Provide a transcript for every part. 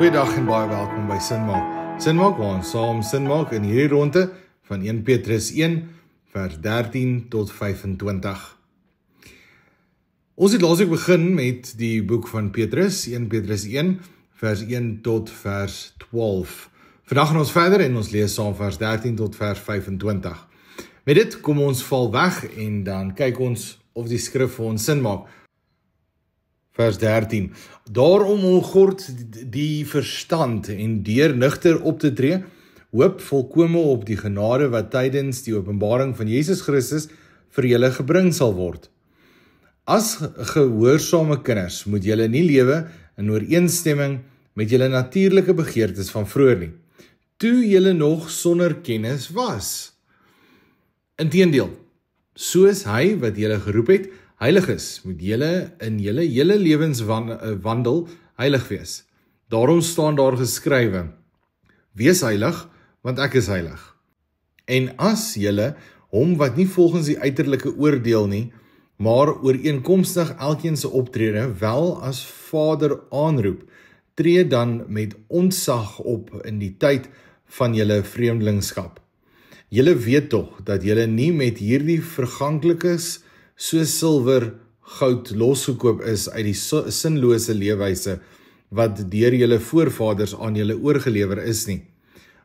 Goeiedag en baie welkom by Sinmaak. Sinmaak waar ons saam sin maak in hierdie ronde van 1 Petrus 1 vers 13 tot 25. Ons het laasweek begin met die boek van Petrus, 1 Petrus 1 vers 1 tot vers 12. Vandag gaan ons verder en ons lees saam vers 13 tot vers 25. Met dit kom ons val weg en dan kyk ons of die skrif vir ons sin maak. Vers 13. Daarom omgord die verstand en deur nugter op te tree, hoop volkome op die genade wat tydens die openbaring van Jesus Christus vir julle gebring sal word. As gehoorsame kinders moet julle nie lewe in ooreenstemming met julle natuurlike begeertes van vroeër nie, toe julle nog sonder kennis was. Inteendeel, soos hy wat julle geroep het, heilig is, moet julle in julle hele lewenswandel heilig wees. Daarom staan daar geskrywe, wees heilig, want ek is heilig. En as julle hom wat nie volgens die uiterlike oordeel nie, maar ooreenkomstig elkeen se optrede wel as Vader aanroep, tree dan met ontzag op in die tyd van julle vreemdelingskap. Julle weet tog dat julle nie met hierdie verganklikes soos silwer, goud losgekoop is uit die sinlose leefwyse wat deur julle voorvaders aan julle oorgelewer is nie,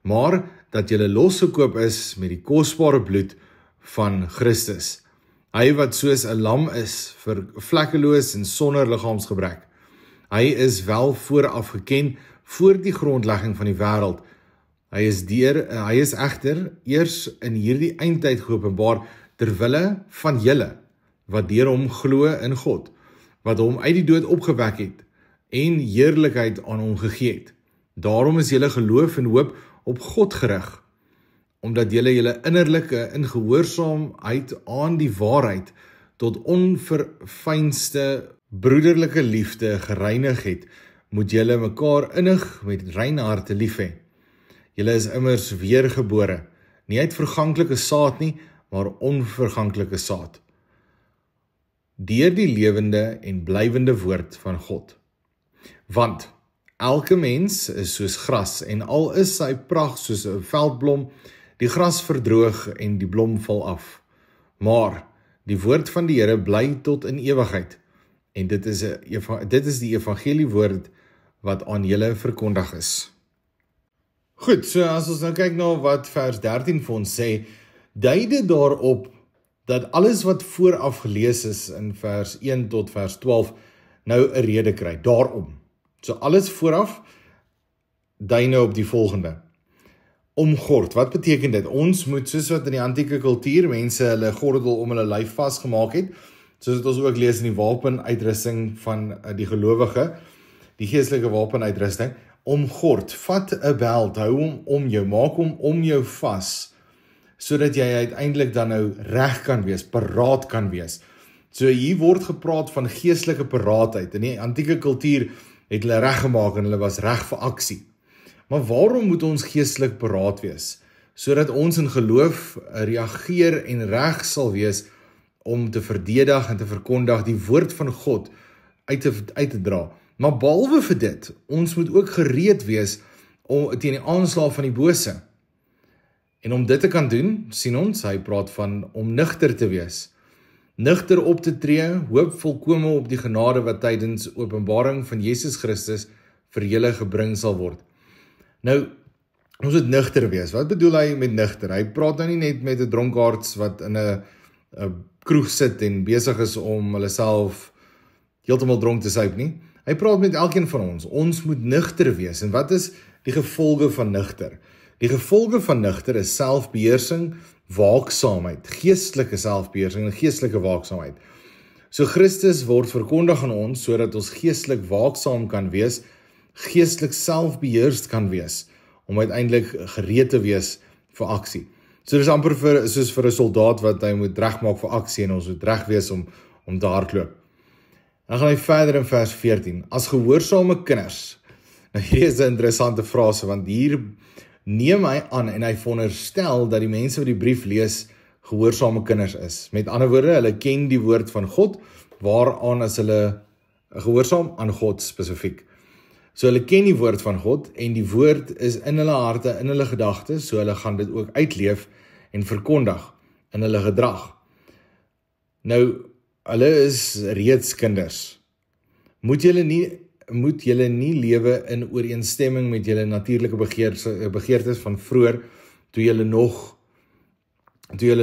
maar dat julle losgekoop is met die kosbare bloed van Christus. Hy wat soos 'n lam is, vlekkeloos en sonder liggaamsgebrek. Hy is wel vooraf geken voor die grondlegging van die wêreld. Hy is egter eers in hierdie eindtyd geopenbaar ter wille van julle, wat deur hom glo in God, wat hom uit die dood opgewek het, en heerlikheid aan hom gegee het. Daarom is julle geloof en hoop op God gerig, omdat julle innerlike in gehoorsaamheid aan die waarheid tot onverfynste broederlike liefde gereinig het, moet julle mekaar innig met rein harte lief hê. Julle is immers weergebore, nie uit verganklike saad nie, maar onverganklike saad, deur die lewende en blywende woord van God. Want elke mens is soos gras, en al is sy pragt soos 'n veldblom, die gras verdroog en die blom val af. Maar die woord van die Here bly tot in ewigheid, en dit is die evangeliewoord wat aan julle verkondig is. Goed, so as ons nou kyk na wat vers 13 vir ons sê, dui dit daarop dat alles wat vooraf gelees is in vers 1 tot vers 12 nou 'n rede kry, daarom. So alles vooraf dui nou op die volgende. Omgord, wat beteken dit? Ons moet, soos wat in die antieke kultuur mense hulle gordel om hulle lyf vasgemaak het, soos wat ons ook lees in die wapenuitrusting van die gelowige, die geestelike wapenuitrusting, omgord, vat 'n beld, hou hom om jou, maak hom om jou vas, sodat jy uiteindelik dan nou reg kan wees, paraat kan wees. So hier word gepraat van geestelike paraatheid. In die antieke kultuur het hulle reg gemaak en hulle was reg vir aksie. Maar waarom moet ons geestelik paraat wees? Sodat ons in geloof reageer en reg sal wees om te verdedig en te verkondig die woord van God uit te dra. Maar behalwe vir dit, ons moet ook gereed wees teen die aanslag van die bose. En om dit te kan doen, sien ons, hy praat van om nugter te wees. Nugter op te tree, hoop volkome op die genade wat tydens openbaring van Jesus Christus vir julle gebring sal word. Nou, ons moet nugter wees. Wat bedoel hy met nugter? Hy praat nou nie net met 'n dronkaards wat in 'n kroeg sit en besig is om hulle self heeltemal dronk te suip nie. Hy praat met elkeen van ons. Ons moet nugter wees. En wat is die gevolge van nugter? Die gevolge van nugter is selfbeheersing, waaksaamheid, geestelike selfbeheersing en geestelike waaksaamheid. So Christus word verkondig aan ons sodat ons geestelik waaksaam kan wees, geestelik selfbeheerst kan wees, om uiteindelik gereed te wees vir aksie. So dis amper soos vir 'n soldaat wat hy moet regmaak vir aksie en ons moet reg wees om te hardloop. Dan gaan hy verder in vers 14. As gehoorsame kinders. Nou hier is 'n interessante frase, want hier neem hy aan en hy veronderstel dat die mense wat die brief lees gehoorsame kinders is. Met ander woorde, hulle ken die woord van God, waaraan is hulle gehoorsaam aan God spesifiek. So hulle ken die woord van God en die woord is in hulle harte, in hulle gedagtes, so hulle gaan dit ook uitleef en verkondig in hulle gedrag. Nou, hulle is reeds kinders. Moet julle nie lewe in ooreenstemming met julle natuurlike begeertes van vroeër, toe julle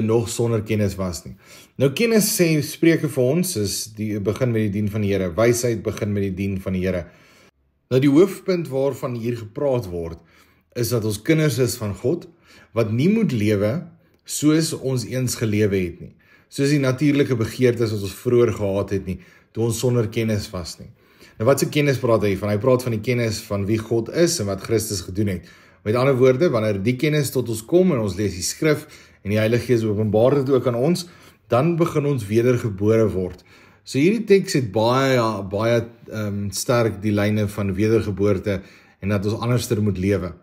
nog sonder kennis was nie. Nou kennis sê Spreuke vir ons begin met die dien van die Here. Wysheid begin met die dien van die Here. Nou die hoofpunt waarvan hier gepraat word, is dat ons kinders is van God, wat nie moet lewe soos ons eens gelewe het nie. Soos die natuurlike begeertes wat ons vroeër gehad het nie, toe ons sonder kennis was nie. Nou wat se kennis praat hy van? Hy praat van die kennis van wie God is en wat Christus gedoen het. Met ander woorde, wanneer die kennis tot ons kom en ons lees die skrif en die Heilige Gees openbaar dit ook aan ons, dan begin ons wedergebore word. So hierdie teks het baie sterk die lyne van wedergeboorte en dat ons anderster moet lewe.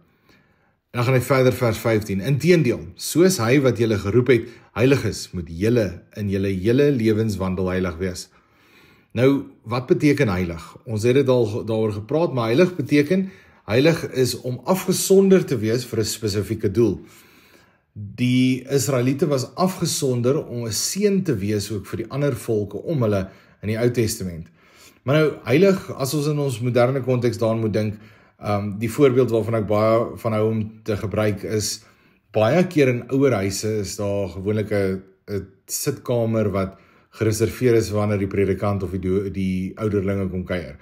En dan gaan hy verder vers 15. Inteendeel, soos hy wat julle geroep het, heilig is, moet julle in julle hele lewenswandel heilig wees. Nou, wat beteken heilig? Ons het dit al daaroor gepraat, maar heilig is om afgesonder te wees vir 'n spesifieke doel. Die Israeliete was afgesonder om 'n seën te wees ook vir die ander volke om hulle in die Ou Testament. Maar nou, heilig, as ons in ons moderne konteks daaraan moet dink, die voorbeeld waarvan ek baie van hou om te gebruik is, baie keer in ouer huise is daar gewoonlik 'n sitkamer wat gereserveer is wanneer die predikant of die ouderlinge kom kuier.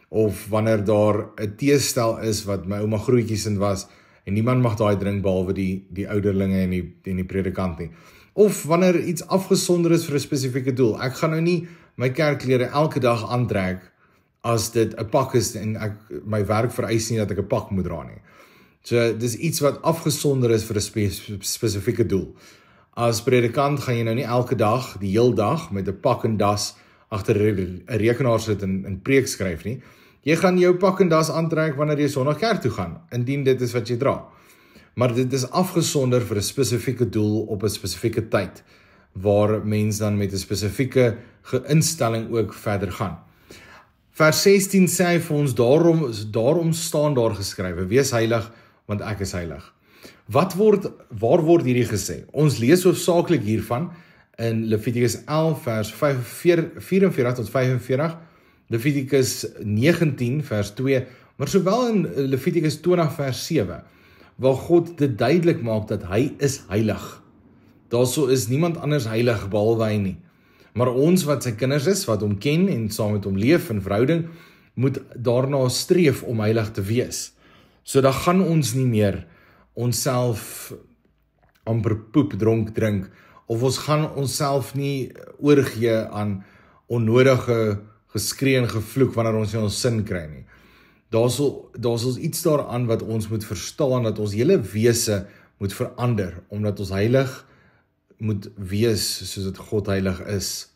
Of wanneer daar 'n teestel is wat my ouma grootjies in was, en niemand mag daai drink behalwe die ouderlinge en die predikant nie. Of wanneer iets afgesonder is vir 'n spesifieke doel. Ek gaan nou nie my kerkklere elke dag aantrek as dit 'n pak is en my werk vereis nie dat ek 'n pak moet dra nie. So dis iets wat afgesonder is vir 'n spesifieke doel. As predikant gaan jy nou nie elke dag, die heel dag, met 'n pak en das agter 'n rekenaar sit en preek skryf nie. Jy gaan jou pak en das aantrek wanneer jy Sondag kerk toe gaan, indien dit is wat jy dra. Maar dit is afgesonder vir 'n spesifieke doel op 'n spesifieke tyd, waar mens dan met 'n spesifieke instelling ook verder gaan. Vers 16 sê hy vir ons, daarom staan daar geskrywe, wees heilig, want ek is heilig. Waar word hierdie gesê? Ons lees hoofsaaklik hiervan in Levitikus 11 vers 44 tot 45, Levitikus 19 vers 2, maar sowel in Levitikus 20 vers 7, waar God dit duidelik maak dat hy is heilig. Daarso is niemand anders heilig behalwe hy nie. Maar ons wat sy kinders is, wat hom ken en saam met hom leef in verhouding, moet daarna streef om heilig te wees. So dan gaan ons nie meer onsself amper poep dronk drink, of ons gaan onsself nie oorgee aan onnodige geskree en gevloek wanneer ons in ons sin kry nie. Daar's ons iets daaraan wat ons moet verstaan, dat ons hele wese moet verander, omdat ons heilig moet wees soos dit God heilig is.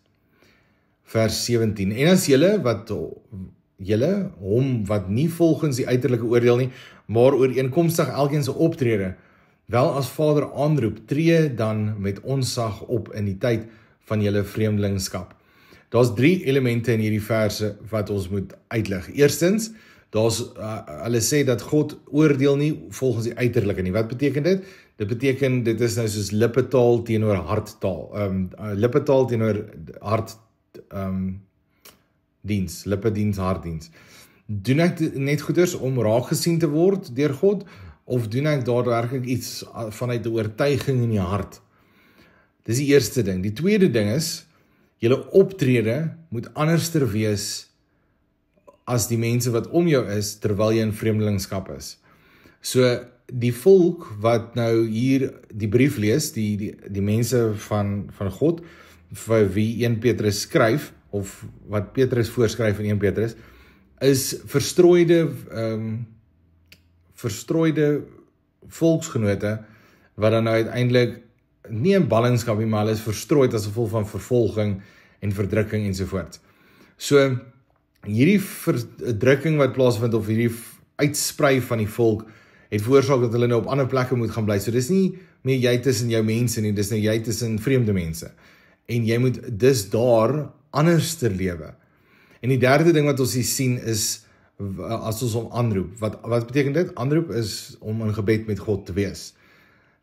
Vers 17. En as julle hom wat nie volgens die uiterlike oordeel nie, maar ooreenkomstig elkeen se optrede, wel as Vader aanroep, tree dan met onsag op in die tyd van julle vreemdelingskap. Daar's 3 elemente in hierdie verse wat ons moet uitlig. Eerstens, hulle sê dat God oordeel nie volgens die uiterlike nie. Wat beteken dit? Dit beteken, dit is nou soos lippetaal teenoor harttaal. Lippetaal teenoor hartdiens, lippediens, hartdiens. Doen ek net goeders om raak gesien te word deur God, of doen ek daadwerklik iets vanuit 'n oortuiging in die hart? Dis die eerste ding. Die tweede ding is, julle optrede moet anderster wees as die mense wat om jou is, terwyl jy in vreemdelingskap is. So, die volk wat nou hier die brief lees, die mense van God, vir wie 1 Petrus skryf, of wat Petrus voorskryf in 1 Petrus, is verstrooide volksgenote, wat dan nou uiteindelik nie in ballingskap nie, maar hulle is verstrooid as gevolg van vervolging en verdrukking ensovoorts. So, hierdie verdrukking wat plaasvind, of hierdie uitsprei van die volk, het veroorsaak dat hulle nou op ander plekke moet gaan bly. So dis nie meer jy tussen jou mense nie, dis nou jy tussen vreemde mense. En jy moet dus daar anderster lewe. En die derde ding wat ons hier sien is, as ons hom aanroep. Wat beteken dit? Aanroep is om in gebed met God te wees.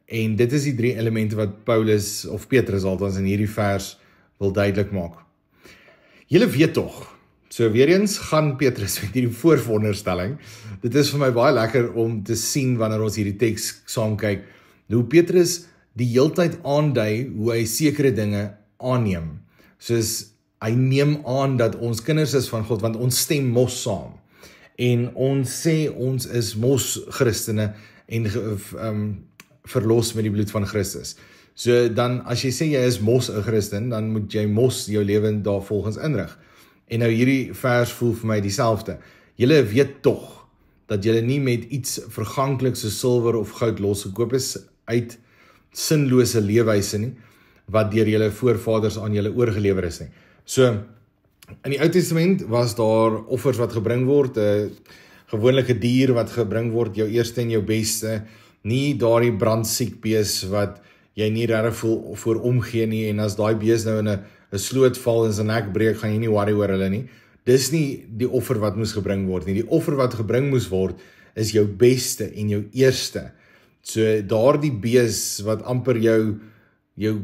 En dit is die 3 elemente wat Paulus of Petrus althans in hierdie vers wil duidelik maak. Julle weet tog. So weer eens gaan Petrus met hierdie voorveronderstelling. Dit is vir my baie lekker om te sien wanneer ons hierdie teks saam kyk, hoe Petrus die heeltyd aandui hoe hy sekere dinge aanneem. Soos hy neem aan dat ons kinders is van God, want ons stem mos saam. En ons sê ons is mos Christene en verlos met die bloed van Christus. So dan as jy sê jy is mos 'n Christen, dan moet jy mos jou lewe daar volgens inrig. En nou hierdie vers voel vir my dieselfde. Julle weet tog dat julle nie met iets verganklik so silwer of goud losgekoop is uit sinlose leefwyse nie, wat deur julle voorvaders aan julle oorgelewer is nie. So in die Ou Testament was daar offers wat gebring word, 'n gewone dier wat gebring word, jou eerste en jou beste, nie daardie brandsiek bees wat jy nie regtig voel voor omgee nie, en as daai bees nou in 'n sloot val en sy nek breek, gaan jy nie worry oor hulle nie. Dis nie die offer wat moes gebring word nie. Die offer wat gebring moes word is jou beste en jou eerste. So daardie bees wat amper jou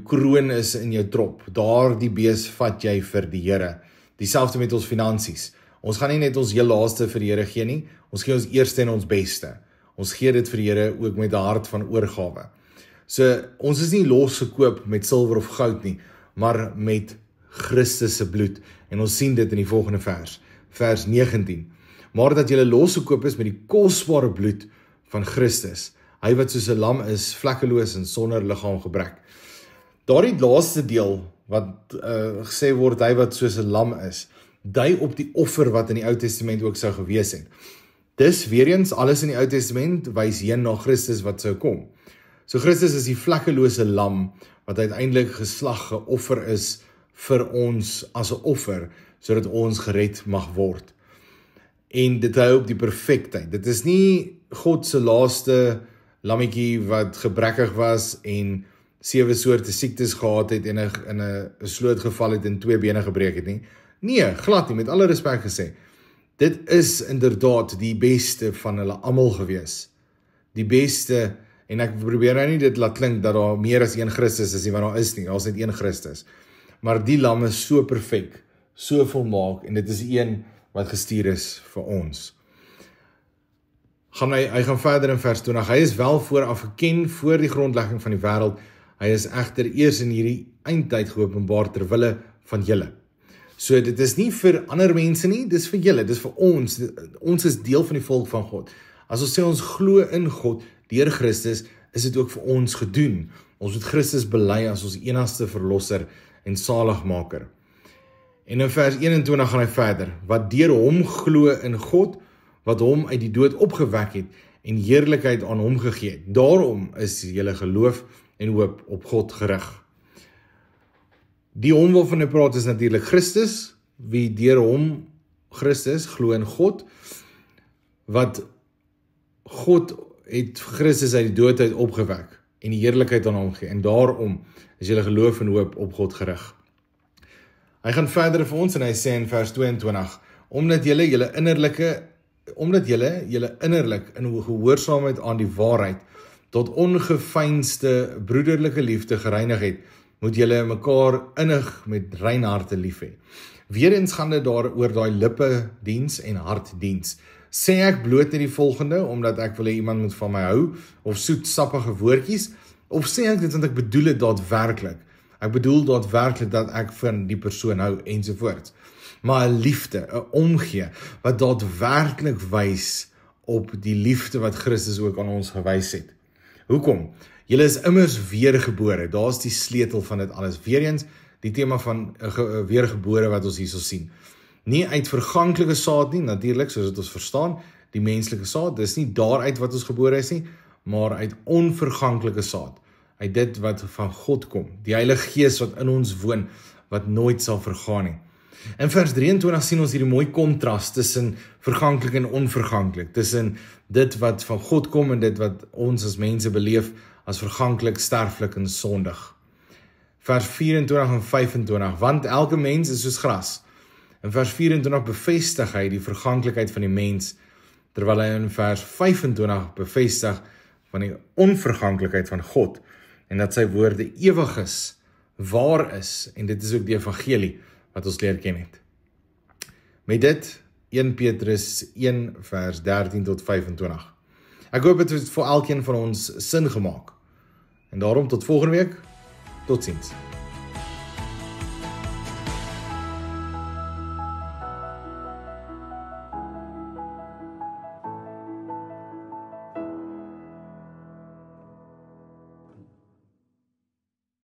kroon is in jou trop, daardie bees vat jy vir die Here. Dieselfde met ons finansies. Ons gaan nie net ons heel laaste vir die Here gee nie, ons gee ons eerste en ons beste. Ons gee dit vir die Here ook met 'n hart van oorgawe. So ons is nie losgekoop met silwer of goud nie, maar met Christus se bloed. En ons sien dit in die volgende vers 19. Maar dat julle losgekoop is met die kosbare bloed van Christus, hy wat soos 'n lam is, vlekkeloos en sonder liggaamgebrek. Daardie laaste deel wat gesê word, hy wat soos 'n lam is, dui op die offer wat in die Ou Testament ook sou gewees het. Dis weer eens alles in die Ou Testament wys heen na Christus wat sou kom. So Christus is die vlekkelose lam wat uiteindelik geslag geoffer is vir ons as 'n offer, sodat ons gered mag word. En dit hou op die perfektheid. Dit is nie God se laaste lammetjie wat gebrekkig was en 7 soorte siektes gehad het en in 'n sloot geval het en 2 bene gebreek het nie. Nee, glad nie, met alle respek gesê. Dit is inderdaad die beste van hulle almal gewees. Die beste, en ek probeer nou nie dit laat klink dat daar meer as een Christus is nie, want daar is nie, daar is net een Christus. Maar die lam is so perfek, so volmaak, en dit is een wat gestuur is vir ons. Hy gaan verder in vers 20, hy is wel vooraf geken voor die grondlegging van die wêreld, hy is egter eers in hierdie eindtyd geopenbaar ter wille van julle. So dit is nie vir ander mense nie, dis vir julle, dis vir ons. Ons is deel van die volk van God. As ons sê ons glo in God deur Christus, is dit ook vir ons gedoen. Ons moet Christus bely as ons enigste verlosser en saligmaker. En in vers 21 gaan hy verder, wat deur hom glo in God, wat hom uit die dood opgewek het en heerlikheid aan hom gegee het. Daarom is julle geloof en hoop op God gerig. Die hom waarvan hy praat is natuurlik Christus, wie deur hom Christus glo in God, wat God het Christus uit die dood uit opgewek en die heerlikheid aan hom gegee, en daarom is julle geloof en hoop op God gerig. Hy gaan verder vir ons en hy sê in vers 22, omdat julle innerlik in gehoorsaamheid aan die waarheid tot ongeveinsde broederlike liefde gereinig het, moet julle mekaar innig met rein harte lief hê. Weereens gaan dit daar oor daai lippe diens en hartdiens. Sê ek bloot net die volgende, omdat ek wil hê iemand moet van my hou, of soet sappige woordjies, of sê ek dit want ek bedoel dit daadwerklik. Ek bedoel daadwerklik dat ek van die persoon hou, ensovoorts. Maar 'n liefde, 'n omgee, wat daadwerklik wys op die liefde wat Christus ook aan ons gewys het. Hoekom? Julle is immers weergebore, daar is die sleutel van dit alles. Weereens die tema van weergebore wat ons hierso sien. Nie uit verganklike saad nie, natuurlik, soos dit ons verstaan, die menslike saad, dis nie daaruit wat ons gebore is nie, maar uit onverganklike saad, uit dit wat van God kom, die Heilige Gees wat in ons woon, wat nooit sal vergaan nie. In vers 23 sien ons hierdie mooi kontras tussen verganklik en onverganklik, tussen dit wat van God kom en dit wat ons as mense beleef as verganklik, sterflik en sondig. Vers 24 en 25, want elke mens is soos gras, In vers 24 bevestig hy die verganklikheid van die mens, terwyl hy in vers 25 bevestig van die onverganklikheid van God, en dat sy woorde ewig is, waar is, en dit is ook die evangelie wat ons leer ken het. Met dit 1 Petrus 1 vers 13 tot 25. Ek hoop dit het vir elkeen van ons sin gemaak. En daarom tot volgende week, totsiens.